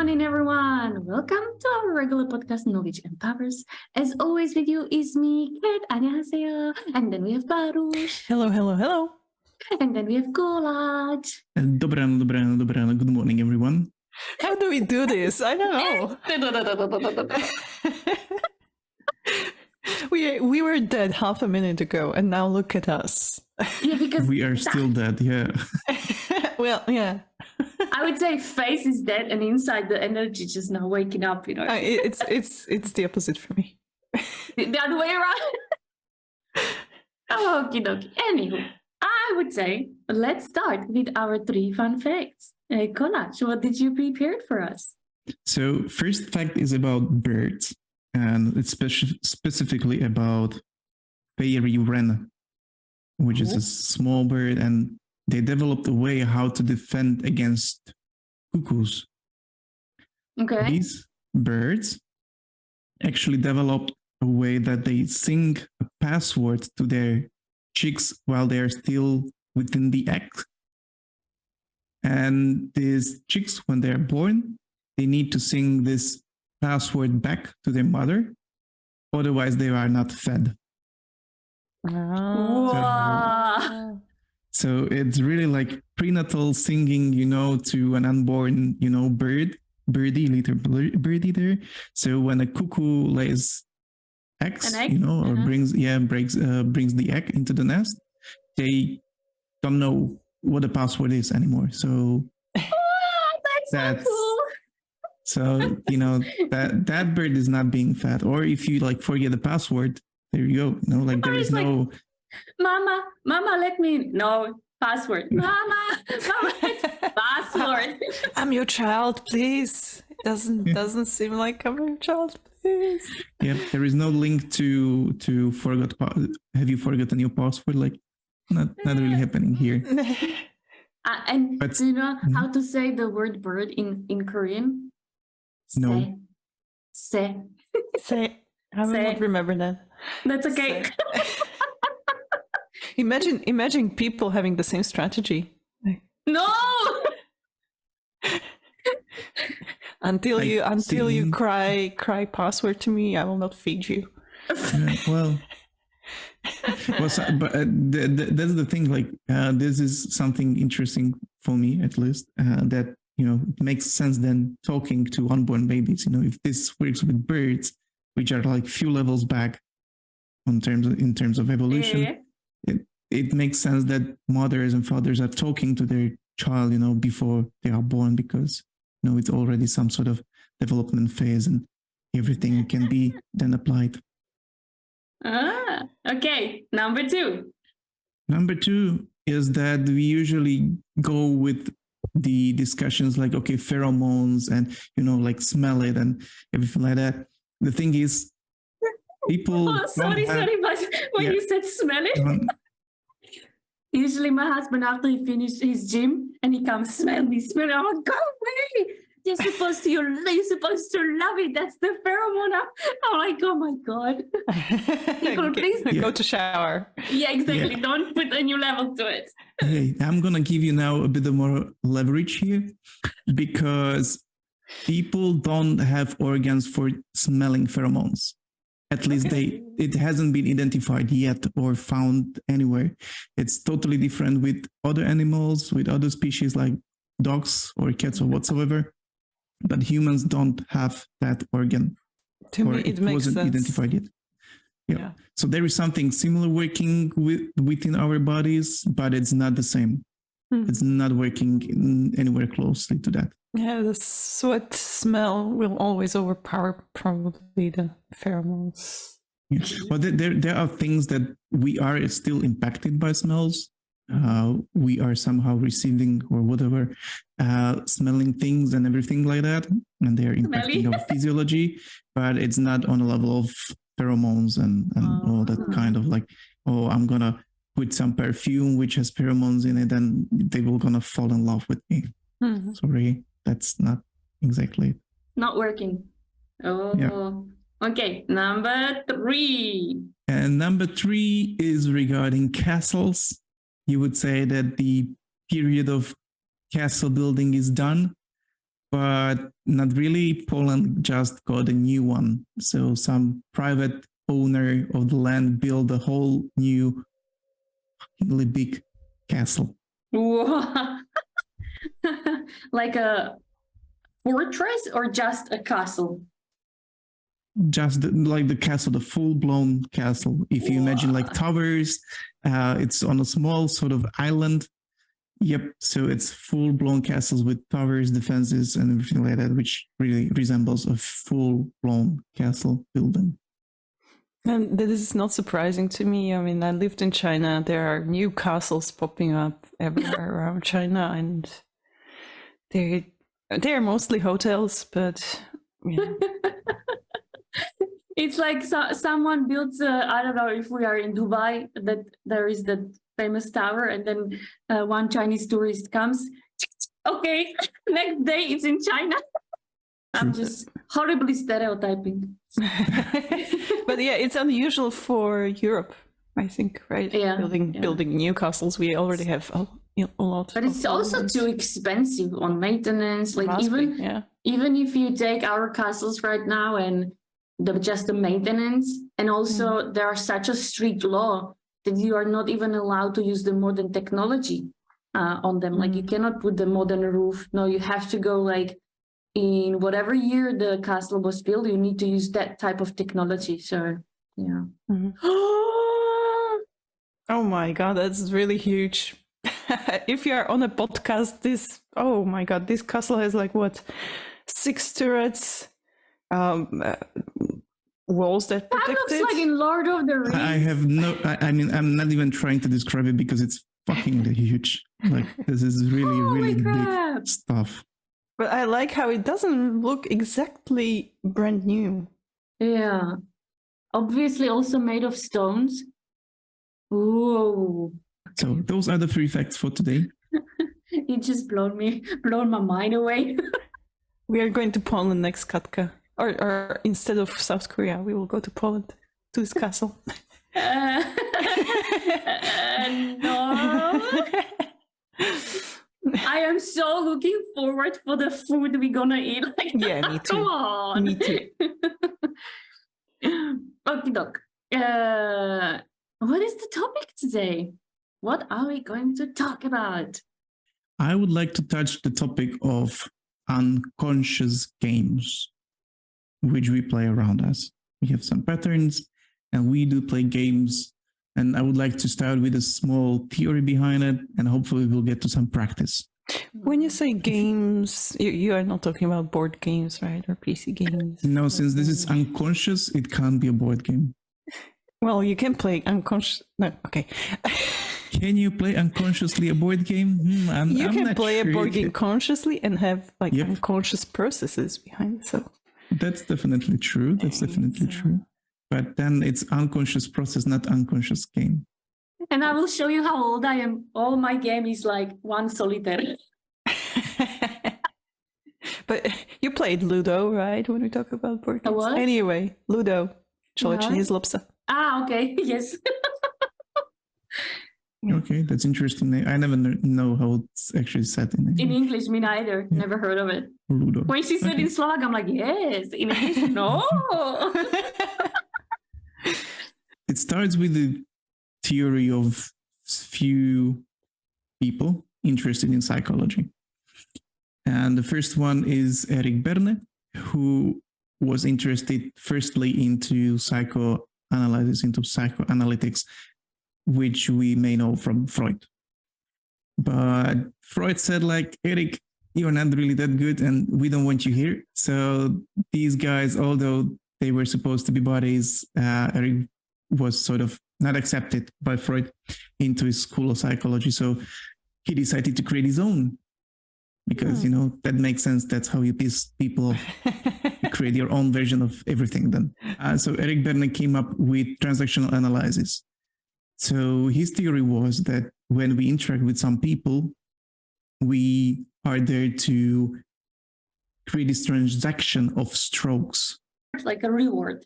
morning, everyone. Welcome to our regular podcast, Knowledge Empowers. As always, with you is me, Kate. 안녕하세요. And then we have Baruch. Hello, hello, hello. And then we have Golaj. Dobré ráno. Good morning, everyone. How do we do this? I don't know. We were dead half a minute ago, and now look at us. Yeah, because We are still dead, yeah. Well, yeah. I would say face is dead, and inside the energy just now waking up. It's the opposite for me. The other way around. Okie dokie. Anywho, I would say let's start with our 3 fun facts. Golaj, what did you prepare for us? So first fact is about birds, and it's specifically about fairy wren, which is a small bird, and they developed a way how to defend against cuckoos. Okay. These birds actually developed a way that they sing a password to their chicks while they are still within the egg. And these chicks, when they're born, they need to sing this password back to their mother. Otherwise, they are not fed. Wow. So it's really like prenatal singing, to an unborn, birdie there. So when a cuckoo lays eggs, An egg? or brings the egg into the nest, they don't know what the password is anymore. So That's so cool. So, that bird is not being fed. Or if you forget the password, there you go. There is no... Mama, let me know password. Mama, password. I'm your child, please. It doesn't seem like I'm your child, please. Yeah, there is no link to forgot. Have you forgotten your password? Not really happening here. And But- do you know how to say the word bird in Korean? No. Se. Say, I will Say. not remember that. That's okay. Imagine people having the same strategy. No. Until you singing. cry password to me, I will not feed you. Well, that's the thing. This is something interesting for me, at least. That it makes sense then talking to unborn babies. If this works with birds, which are few levels back in terms of evolution, it makes sense that mothers and fathers are talking to their child, before they are born, because it's already some sort of development phase, and everything can be then applied. Okay. Number 2. Number 2 is that we usually go with the discussions okay, pheromones and, smell it and everything like that. The thing is, people... Sorry, but when you said smell it, usually my husband, after he finished his gym and he comes, smell me. I'm like, go away. You're supposed to love it. That's the pheromone. I'm like, oh my God. People, please. Go to shower. Yeah, exactly. Yeah. Don't put a new level to it. Hey, I'm going to give you now a bit more leverage here, because people don't have organs for smelling pheromones. At least it hasn't been identified yet or found anywhere. It's totally different with other animals, with other species like dogs or cats or whatsoever. But humans don't have that organ. To me, it makes wasn't sense. identified yet. Yeah. So there is something similar working within our bodies, but it's not the same. It's not working anywhere closely to that. Yeah, the sweat smell will always overpower probably the pheromones. Yeah. Well, there are things that we are still impacted by smells. We are somehow receiving or whatever, smelling things and everything like that, and they are impacting our physiology, but it's not on a level of pheromones and all that kind of I'm gonna put some perfume which has pheromones in it and they will gonna fall in love with me. Sorry, that's not exactly it. Not working. Oh, yeah. Okay. Number 3. And number 3 is regarding castles. You would say that the period of castle building is done. but not really. Poland just got a new one. So some private owner of the land built a whole new really big castle. Whoa. Like a fortress or just a castle? Just like the castle, the full-blown castle. If you imagine like towers, it's on a small sort of island. Yep. So it's full-blown castles with towers, defenses, and everything like that, which really resembles a full-blown castle building. And this is not surprising to me. I mean, I lived in China. There are new castles popping up everywhere around China, and they're mostly hotels, but yeah. It's like someone builds, I don't know if we are in Dubai, that there is the famous tower, and then one Chinese tourist comes. Okay, next day it's in China. I'm just horribly stereotyping. But yeah, it's unusual for Europe, I think, right? Yeah, building new castles. We already have a lot. But it's also too expensive on maintenance. Like even if you take our castles right now and just the maintenance, and also there are such a strict law that you are not even allowed to use the modern technology on them. Like you cannot put the modern roof. No, you have to go like in whatever year the castle was built, you need to use that type of technology. So yeah. Oh my God, that's really huge. If you are on a podcast, oh my God, this castle has like what, 6 turrets, walls that protect That looks it. like in Lord of the Rings. I mean, I'm not even trying to describe it because it's fucking huge. Like this is really big stuff. But I like how it doesn't look exactly brand new. Yeah. Obviously also made of stones. Whoa. So those are the 3 facts for today. It just blown my mind away. We are going to Poland next, Katka. Or instead of South Korea, we will go to Poland, to this castle. No. I am so looking forward for the food we're gonna eat. Like, yeah, me too. Come on. Me too. Okie doke. What is the topic today? What are we going to talk about? I would like to touch the topic of unconscious games, which we play around us. We have some patterns and we do play games. And I would like to start with a small theory behind it, and hopefully we'll get to some practice. When you say games, you are not talking about board games, right? Or PC games? No, since this is unconscious, it can't be a board game. Well, you can play unconscious. No, okay. Can you play unconsciously a board game? You can play a board game consciously and have like unconscious processes behind it. So that's definitely true. That's definitely true. But then it's unconscious process, not unconscious game. And I will show you how old I am. All my game is like one solitaire. But you played Ludo, right? When we talk about board games. What? Anyway, Ludo. Človečenie zlob sa. Ah, okay. Yes. Okay, that's interesting. I never know how it's actually said in English. In English, me neither. Yeah. Never heard of it. Ludo. When she said in Slovak, I'm like, yes. In English, no. It starts with the theory of few people interested in psychology. And the first one is Eric Berne, who was interested firstly into psychoanalysis, into psychoanalytics, which we may know from Freud. But Freud said, like, Eric, you're not really that good and we don't want you here. So these guys, although they were supposed to be buddies, Eric was sort of not accepted by Freud into his school of psychology. So he decided to create his own because, you know, that makes sense. That's how you piece people off. You create your own version of everything then. So Eric Berne came up with transactional analysis. So his theory was that when we interact with some people, we are there to create this transaction of strokes. Like a reward.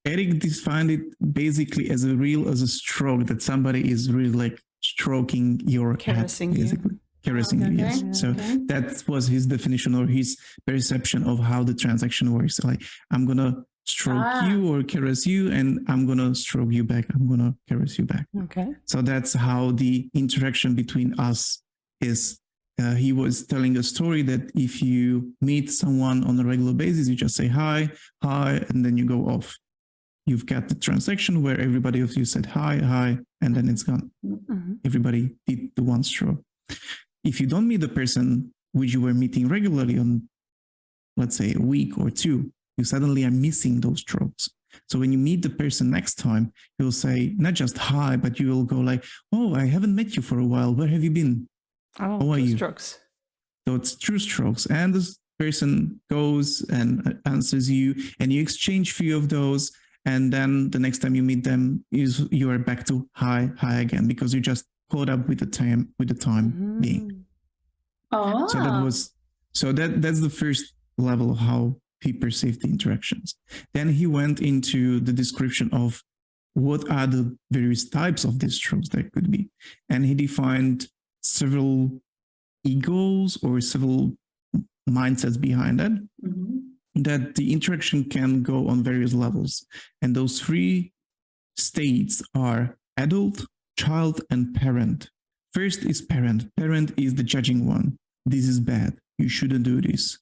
Eric defined it basically as a stroke, that somebody is really like stroking your head, basically. caressing you, yes. Okay, So okay. that was his definition or his perception of how the transaction works. Like, I'm going to stroke you or caress you, and I'm going to stroke you back. I'm going to caress you back. Okay. So that's how the interaction between us is. He was telling a story that if you meet someone on a regular basis, you just say hi, and then you go off. You've got the transaction where everybody of you said hi, and then it's gone. Mm-hmm. Everybody did the one stroke. If you don't meet the person which you were meeting regularly on, let's say, a week or two, you suddenly are missing those strokes. So when you meet the person next time, you'll say not just hi, but you will go like, oh, I haven't met you for a while. Where have you been? Oh, How are you? strokes. So it's two strokes. And this person goes and answers you, and you exchange few of those. And then the next time you meet them, you are back to hi again, because you just caught up with the time Mm-hmm. being. Oh. So that's the first level of how he perceived the interactions. Then he went into the description of what are the various types of these strokes there could be. And he defined several egos or several mindsets behind that, that the interaction can go on various levels. And those three states are adult, child, and parent. First is parent. Parent is the judging one. This is bad. You shouldn't do this.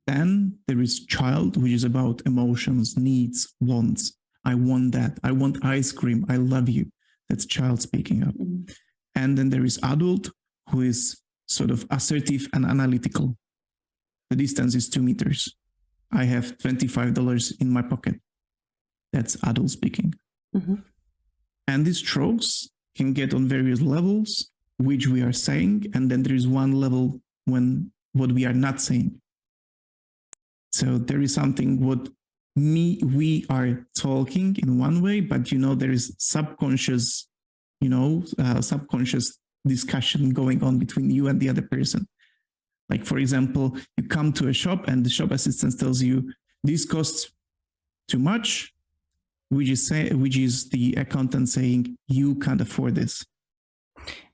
Then there is child, which is about emotions, needs, wants. I want that. I want ice cream. I love you. That's child speaking up. And then there is adult, who is sort of assertive and analytical. The distance is 2 meters. I have $25 in my pocket. That's adult speaking. Mm-hmm. And these strokes can get on various levels, which we are saying. And then there is one level when what we are not saying. So there is something what we are talking in one way, but there is subconscious, subconscious discussion going on between you and the other person. Like, for example, you come to a shop and the shop assistant tells you this costs too much, which is the accountant saying you can't afford this.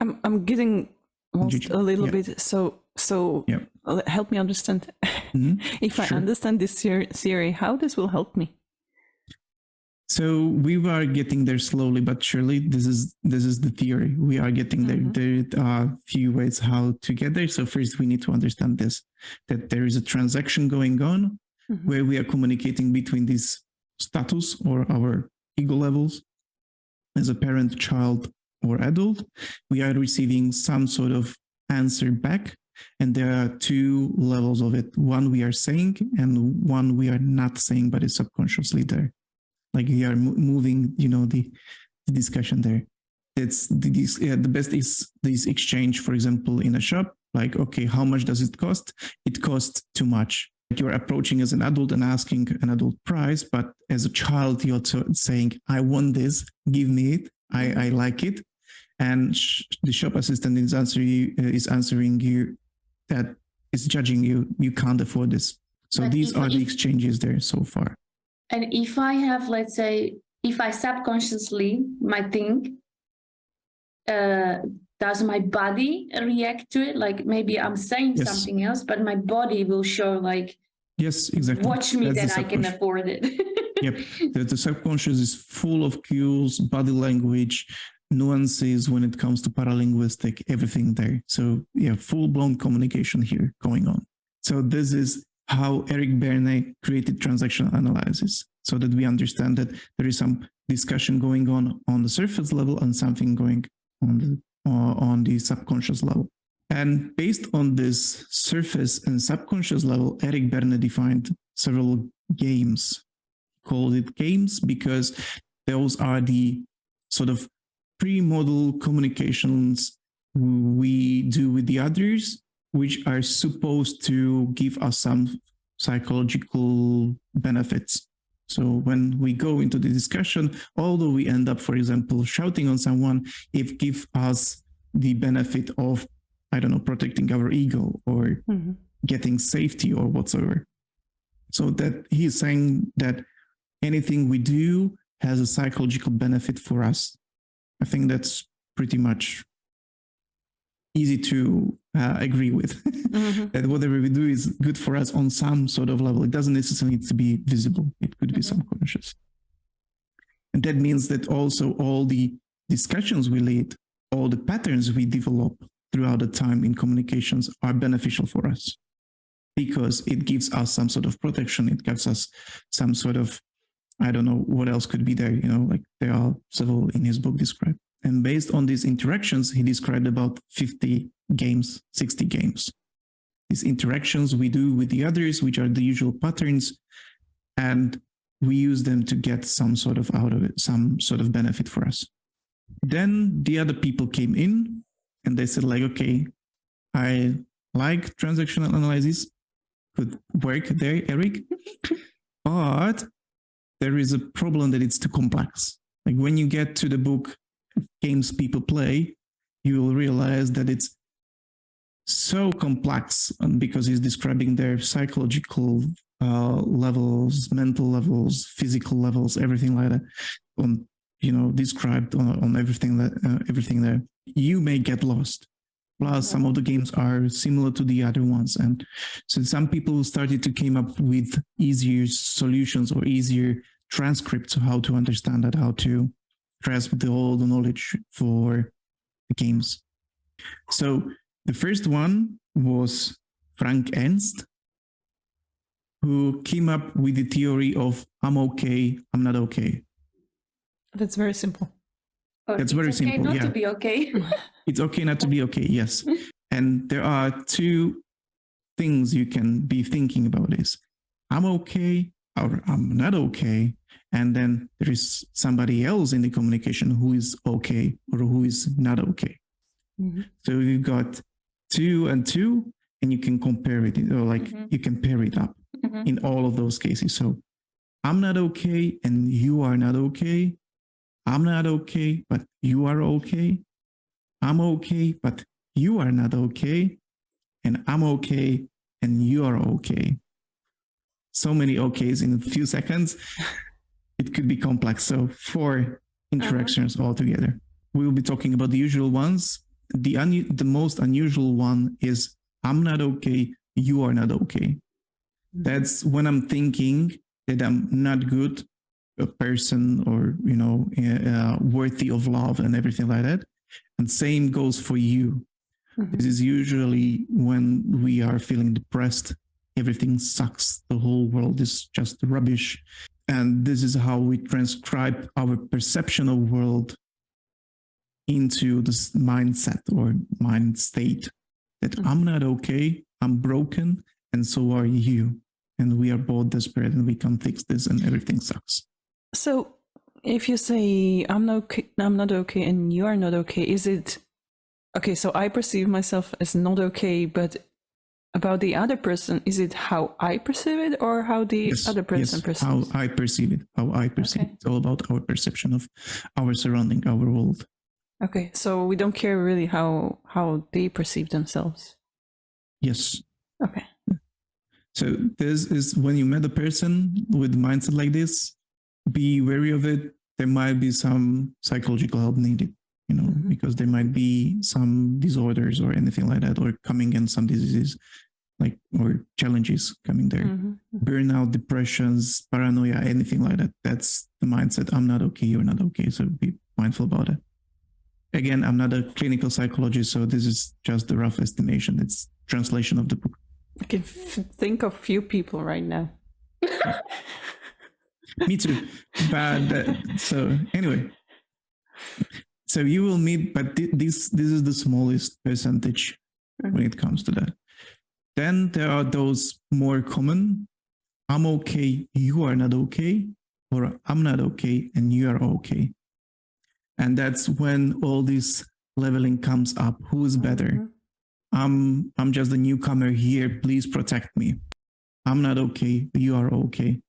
I'm getting lost a little bit. So yeah. Help me understand. Mm-hmm. If I understand this theory, how this will help me? So we are getting there slowly but surely. This is the theory. We are getting there. Mm-hmm. There are a few ways how to get there. So first we need to understand this, that there is a transaction going on where we are communicating between this status or our ego levels as a parent, child, or adult. We are receiving some sort of answer back. And there are two levels of it. One we are saying and one we are not saying, but it's subconsciously there. Like we are moving, the discussion there. It's the best is this exchange, for example, in a shop. Like, okay, how much does it cost? It costs too much. You're approaching as an adult and asking an adult price, but as a child, you're saying, I want this, give me it, I like it. And the shop assistant is answering you that is judging you, you can't afford this. So but these are the exchanges there so far. And if I have, let's say, if I subconsciously might think, does my body react to it? Like maybe I'm saying something else, but my body will show like, yes, exactly. Watch me that I can afford it. Yep. The subconscious is full of cues, body language, nuances when it comes to paralinguistic, everything there. So yeah, full-blown communication here going on. So this is how Eric Berne created transactional analysis, so that we understand that there is some discussion going on the surface level and something going on the subconscious level. And based on this surface and subconscious level, Eric Berne defined several games. He called it games because those are the sort of pre-model communications we do with the others, which are supposed to give us some psychological benefits. So when we go into the discussion, although we end up, for example, shouting on someone, it gives us the benefit of, I don't know, protecting our ego or getting safety or whatsoever. So that he is saying that anything we do has a psychological benefit for us. I think that's pretty much easy to agree with. That whatever we do is good for us on some sort of level. It doesn't necessarily need to be visible. It could be subconscious. And that means that also all the discussions we lead, all the patterns we develop throughout the time in communications are beneficial for us, because it gives us some sort of protection. It gives us some sort of, I don't know what else could be there, like there are several in his book described. And based on these interactions, he described about 50 games, 60 games. These interactions we do with the others, which are the usual patterns, and we use them to get some sort of out of it, some sort of benefit for us. Then the other people came in and they said like, okay, I like transactional analysis, could work there, Eric, but there is a problem that it's too complex. Like when you get to the book, Games People Play, you will realize that it's so complex, and because he's describing their psychological levels, mental levels, physical levels, everything like that, on described on everything there. You may get lost. Plus, some of the games are similar to the other ones, and so some people started to came up with easier solutions or easier transcripts of how to understand that, how to grasp all the knowledge for the games. So the first one was Frank Ernst, who came up with the theory of I'm okay, I'm not okay. That's very simple. That's very it's okay simple. not to be okay. It's okay not to be okay, yes. And there are two things you can be thinking about this. I'm okay or I'm not okay. And then there is somebody else in the communication who is okay or who is not okay. So you've got 2 and 2, and you can compare it, or you can pair it up in all of those cases. So I'm not okay and you are not okay. I'm not okay, but you are okay. I'm okay, but you are not okay. And I'm okay and you are okay. So many okays in a few seconds. It could be complex. So 4 interactions altogether. We will be talking about the usual ones. The most unusual one is I'm not okay, you are not okay. That's when I'm thinking that I'm not good, a person, or worthy of love and everything like that. And same goes for you. This is usually when we are feeling depressed, everything sucks, the whole world is just rubbish. And this is how we transcribe our perception of world into this mindset or mind state that I'm not okay, I'm broken, and so are you. And we are both desperate and we can't fix this and everything sucks. So if you say I'm not okay and you are not okay, is it okay? So I perceive myself as not okay, but about the other person, is it how I perceive it or how the other person perceives? How I perceive it. It's all about our perception of our surrounding, our world. Okay, so we don't care really how they perceive themselves. Yes. Okay. So this is when you met a person with a mindset like this, be wary of it. There might be some psychological help needed, because there might be some disorders or anything like that, or coming in some diseases, or challenges coming there. Burnout, depressions, paranoia, anything like that. That's the mindset. I'm not okay, you're not okay. So be mindful about it. Again, I'm not a clinical psychologist, so this is just the rough estimation. It's translation of the book. I can think of few people right now. Me too. But so anyway, so you will meet, but this is the smallest percentage when it comes to that. Then there are those more common. I'm okay, you are not okay, or I'm not okay and you are okay. And that's when all this leveling comes up. Who is better? I'm just a newcomer here. Please protect me. I'm not okay. You are okay.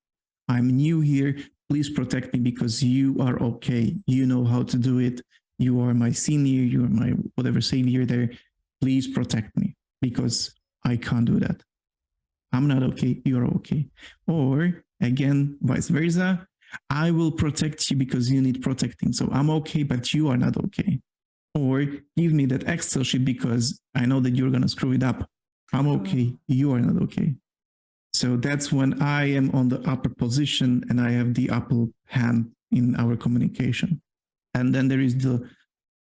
I'm new here. Please protect me because you are okay. You know how to do it. You are my senior. You are my whatever savior there. Please protect me because I can't do that. I'm not okay. You're okay. Or again, vice versa. I will protect you because you need protecting. So I'm okay, but you are not okay. or give me that Excel sheet because I know that you're going to screw it up. I'm okay. You are not okay. So that's when I am on the upper position and I have the upper hand in our communication. And then there is the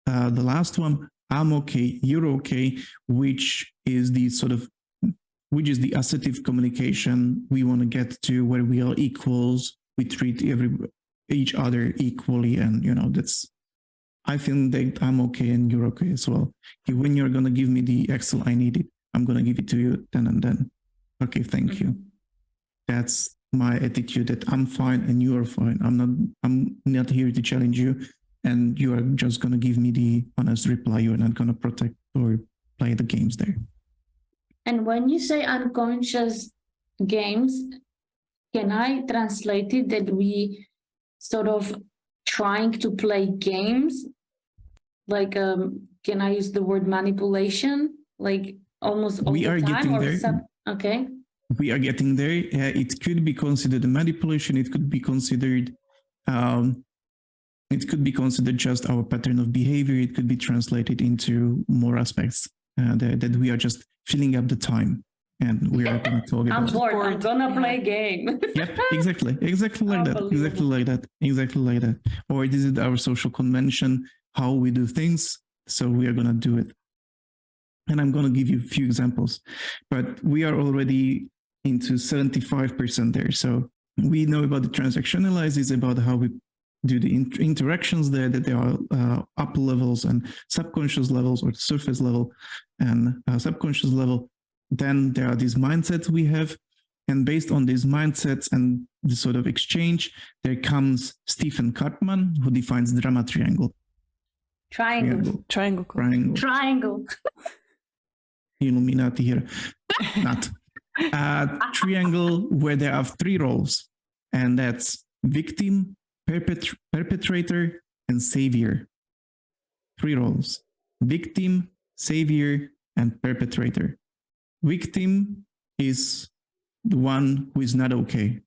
last one, I'm okay, you're okay, which is the assertive communication. We want to get to where we are equals. We treat each other equally, and I think that I'm okay and you're okay as well. When you're gonna give me the Excel I need it, I'm gonna give it to you then and then. Okay, thank you. That's my attitude, that I'm fine and you are fine. I'm not here to challenge you, and you are just gonna give me the honest reply. You're not gonna protect or play the games there. And when you say unconscious games, can I translate it that we sort of trying to play games? Like, can I use the word manipulation? Like almost all We the are time? getting there. Okay. We are getting there. It could be considered a manipulation. It could be considered just our pattern of behavior. It could be translated into more aspects that we are just filling up the time, and we are going to talk about. I'm bored. I'm gonna play a game. Yep, exactly like that. Exactly like that. Or this is our social convention, how we do things. So we are going to do it. And I'm going to give you a few examples, but we are already into 75% there. So we know about the transactional analysis, about how we do the interactions there, that there are upper levels and subconscious levels, or surface level and subconscious level. Then there are these mindsets we have. And based on these mindsets and the sort of exchange, there comes Stephen Karpman, who defines the drama triangle. Triangle. Illuminati here. Not. Triangle where there are three roles, and that's victim, perpetrator, and savior. Three roles: victim, savior, and perpetrator. Victim is the one who is not okay.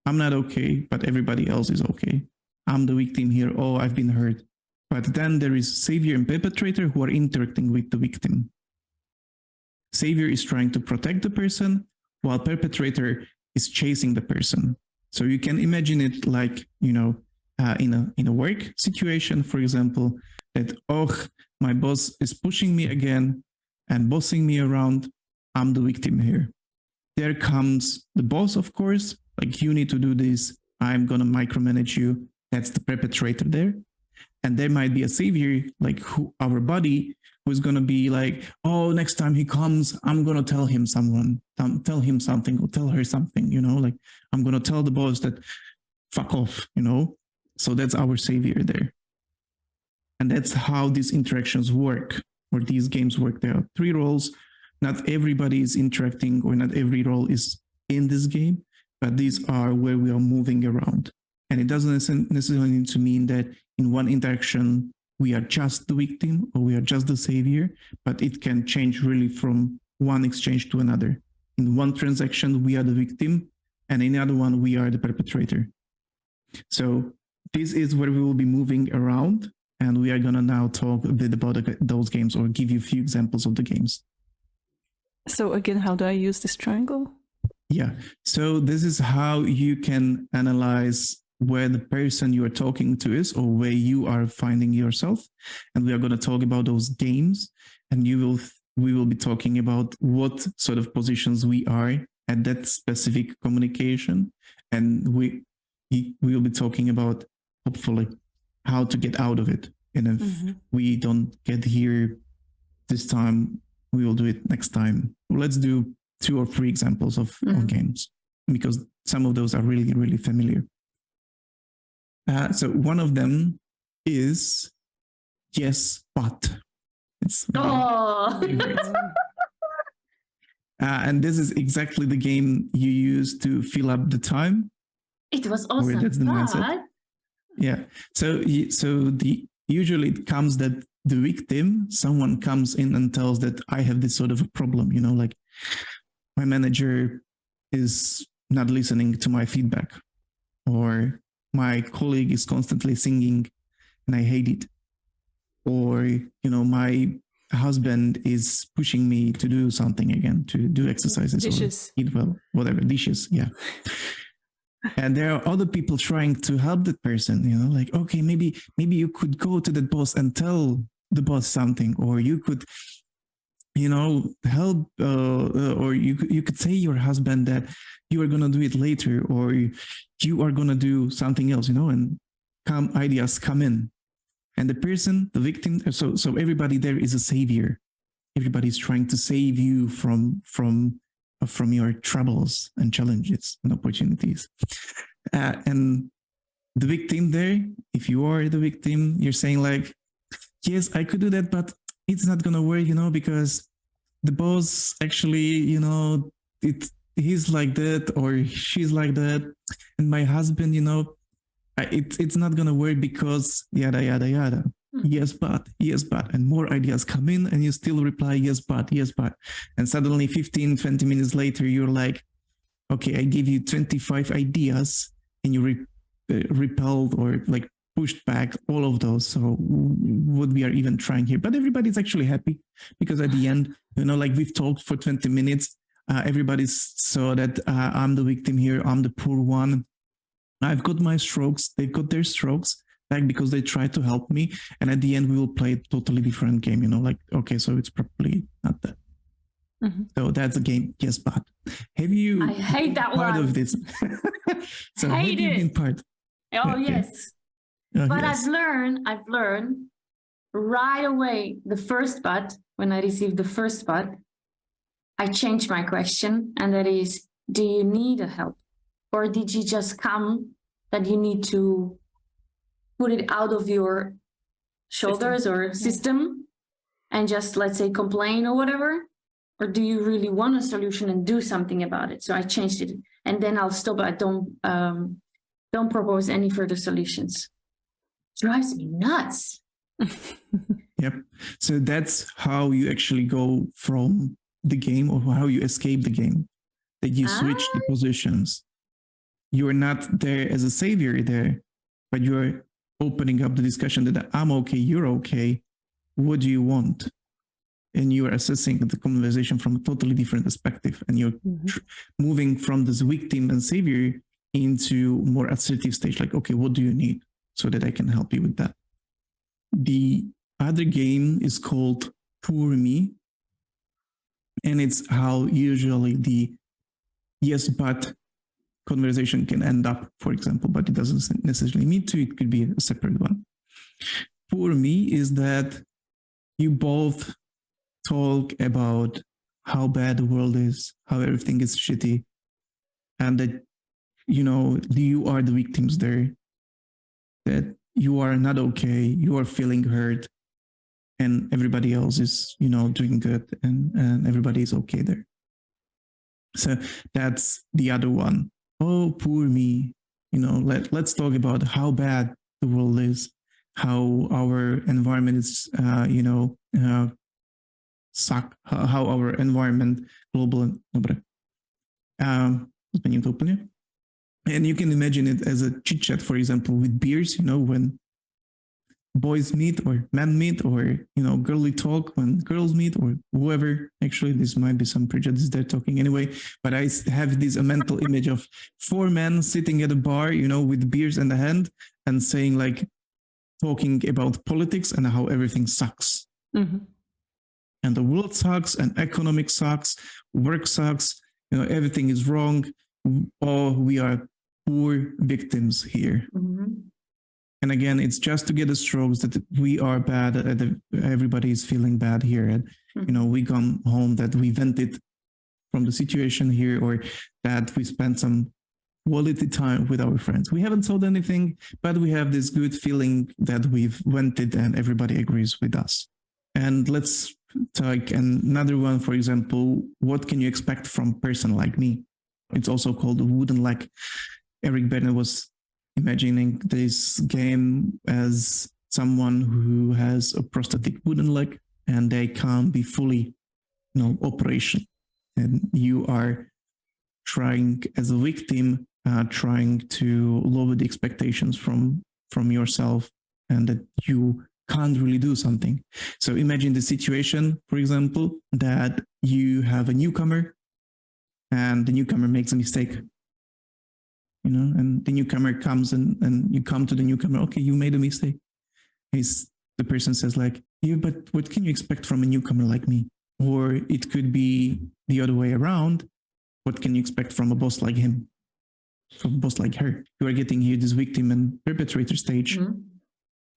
I'm not okay, but everybody else is okay. I'm the victim here. Oh, I've been hurt. But then there is savior and perpetrator who are interacting with the victim. Savior is trying to protect the person, while perpetrator is chasing the person. So you can imagine it like, in a work situation, for example, that, my boss is pushing me again and bossing me around. I'm the victim here. There comes the boss, of course, like, you need to do this. I'm going to micromanage you. That's the perpetrator there. And there might be a savior, like our body, who's going to be like, oh, next time he comes, I'm going to tell him something, or tell her something, like, I'm going to tell the boss that fuck off, So that's our savior there. And that's how these interactions work, or these games work. There are three roles. Not everybody is interacting, or not every role is in this game, but these are where we are moving around. And it doesn't necessarily need to mean that in one interaction, we are just the victim or we are just the savior, but it can change really from one exchange to another. In one transaction, we are the victim, and in the other one, we are the perpetrator. So this is where we will be moving around, and we are going to now talk a bit about those games, or give you a few examples of the games. So again, how do I use this triangle? Yeah, so this is how you can analyze where the person you are talking to is, or where you are finding yourself. And we are going to talk about those games, and we will be talking about what sort of positions we are at that specific communication. And we will be talking about, hopefully, how to get out of it. And if we don't get here this time, we will do it next time. Let's do 2 or 3 examples of games, because some of those are really, really familiar. So one of them is Yes, But. It's and this is exactly the game you use to fill up the time. It was awesome. That's the mindset. Yeah. So usually it comes that the victim, someone comes in and tells that I have this sort of a problem, like, my manager is not listening to my feedback, or my colleague is constantly singing and I hate it. or my husband is pushing me to do something again, to do exercises Dishes. or eat well, whatever, dishes, yeah. And there are other people trying to help that person, like, okay, maybe you could go to that boss and tell the boss something, or you could help, or you could say your husband that you are going to do it later, or you are going to do something else, and ideas come in. And the person, the victim, so everybody there is a savior. Everybody's trying to save you from your troubles and challenges and opportunities. And the victim there, if you are the victim, you're saying like, yes, I could do that, but it's not going to work, because the boss actually, he's like that or she's like that. And my husband, it's not going to work because yada, yada, yada. Yes, but, and more ideas come in and you still reply, yes, but. And suddenly 15, 20 minutes later, you're like, okay, I gave you 25 ideas and you repelled or like pushed back all of those. So what we are even trying here, but everybody's actually happy because at the end, like we've talked for 20 minutes, everybody saw that I'm the victim here. I'm the poor one. I've got my strokes. They've got their strokes back because they tried to help me. And at the end, we will play a totally different game, like, okay, so it's probably not that. Mm-hmm. So that's a game. Yes, but have you I hate that part one. of this? So hate have you been part? Oh, okay. yes. Oh, but yes. I've learned right away the first but, when I received the first but, I changed my question. And that is, do you need a help? Or did you just come that you need to put it out of your shoulders or system and just, let's say, complain or whatever? Or do you really want a solution and do something about it? So I changed it, and then I'll stop. I don't propose any further solutions. Drives me nuts. Yep. So that's how you actually go from the game, or how you escape the game, that you switch the positions. You are not there as a savior there, but you're opening up the discussion that I'm okay, you're okay. What do you want? And you are assessing the conversation from a totally different perspective. And you're moving from this victim and savior into more assertive stage. Like, okay, what do you need so that I can help you with that? The other game is called Poor Me. And it's how usually the yes, but conversation can end up, for example, but it doesn't necessarily need to. It could be a separate one. Poor Me is that you both talk about how bad the world is, how everything is shitty, and that, you are the victims there, that you are not okay, you are feeling hurt, and everybody else is, doing good, and everybody is okay there. So that's the other one. Oh, poor me. Let's talk about how bad the world is, how our environment is, suck, how our environment, global, zmienię to úplně. And you can imagine it as a chit chat, for example, with beers, when boys meet or men meet, or, girly talk when girls meet, or whoever. Actually, this might be some prejudice they're talking anyway, but I have this mental image of 4 men sitting at a bar, with beers in the hand and saying, like, talking about politics and how everything sucks. Mm-hmm. And the world sucks, and economic sucks, work sucks, everything is wrong. Oh, we are poor victims here. Mm-hmm. And again, it's just to get the strokes that we are bad, everybody is feeling bad here. And, we come home that we vented from the situation here, or that we spent some quality time with our friends. We haven't sold anything, but we have this good feeling that we've vented and everybody agrees with us. And let's take another one, for example, what can you expect from a person like me? It's also called a wooden leg. Eric Berne was imagining this game as someone who has a prosthetic wooden leg and they can't be fully, operational. And you are trying as a victim, trying to lower the expectations from yourself, and that you can't really do something. So imagine the situation, for example, that you have a newcomer and the newcomer makes a mistake, and the newcomer comes and you come to the newcomer, okay, you made a mistake. The person says like, yeah, but what can you expect from a newcomer like me? Or it could be the other way around. What can you expect from a boss like him? From a boss like her? You are getting here this victim and perpetrator stage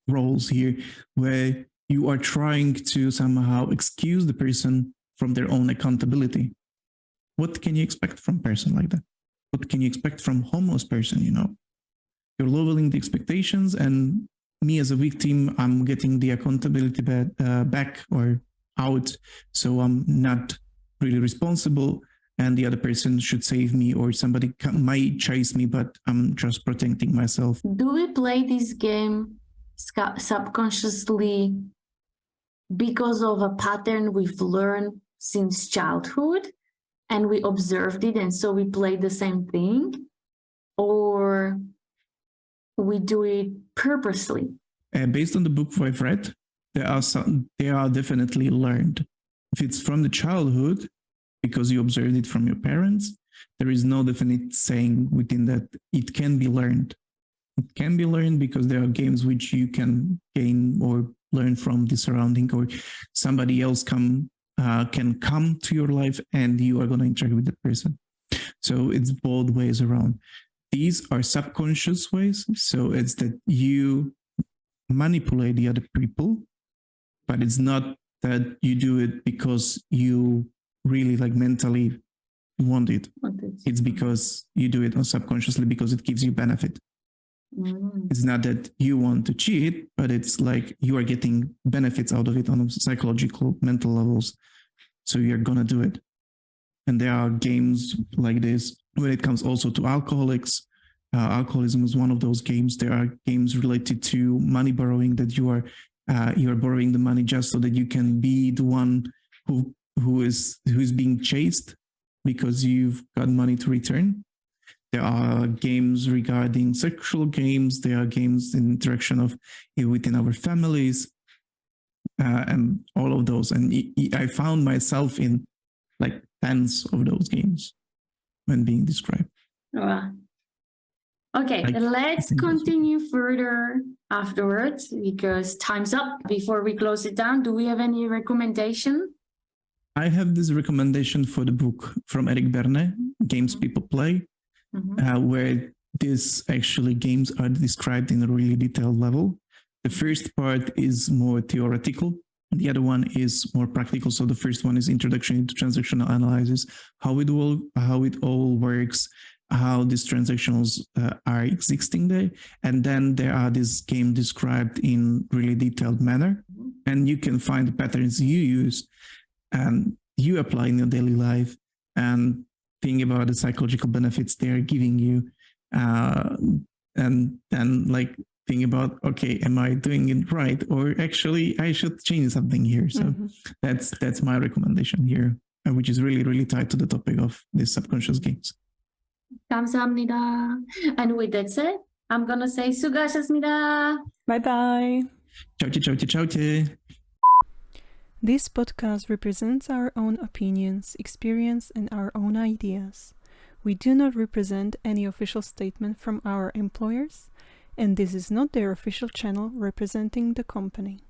roles here, where you are trying to somehow excuse the person from their own accountability. What can you expect from a person like that? What can you expect from homeless person? You're lowering the expectations, and me as a victim, I'm getting the accountability back or out. So I'm not really responsible, and the other person should save me, or somebody might chase me, but I'm just protecting myself. Do we play this game subconsciously because of a pattern we've learned since childhood and we observed it and so we play the same thing, or we do it purposely? Based on the book I've read, they are definitely learned. If it's from the childhood, because you observed it from your parents, there is no definite saying within that it can be learned. It can be learned because there are games which you can gain or learn from the surrounding, or somebody else can come to your life and you are going to interact with that person. So it's both ways around. These are subconscious ways. So it's that you manipulate the other people, but it's not that you do it because you really like mentally want it. It's because you do it subconsciously because it gives you benefit. It's not that you want to cheat, but it's like you are getting benefits out of it on psychological, mental levels. So you're going to do it. And there are games like this when it comes also to alcoholics. Alcoholism is one of those games. There are games related to money borrowing, that you are borrowing the money just so that you can be the one who is being chased because you've got money to return. There are games regarding sexual games. There are games in interaction of within our families, and all of those. And I found myself in like tens of those games when being described. Okay, let's continue further afterwards because time's up. Before we close it down, do we have any recommendation? I have this recommendation for the book from Eric Berne, Games People Play, where these actually games are described in a really detailed level. The first part is more theoretical, and the other one is more practical. So the first one is Introduction into Transactional Analysis, how it all works, how these transactions are existing there. And then there are this game described in really detailed manner. And you can find the patterns you use and you apply in your daily life and think about the psychological benefits they are giving you. And then like think about, okay, am I doing it right? Or actually I should change something here. So that's my recommendation here, which is really, really tied to the topic of these subconscious games. 감사합니다. And with that said, I'm gonna say 수고하셨습니다. Bye-bye. Ciao. This podcast represents our own opinions, experience, and our own ideas. We do not represent any official statement from our employers, and this is not their official channel representing the company.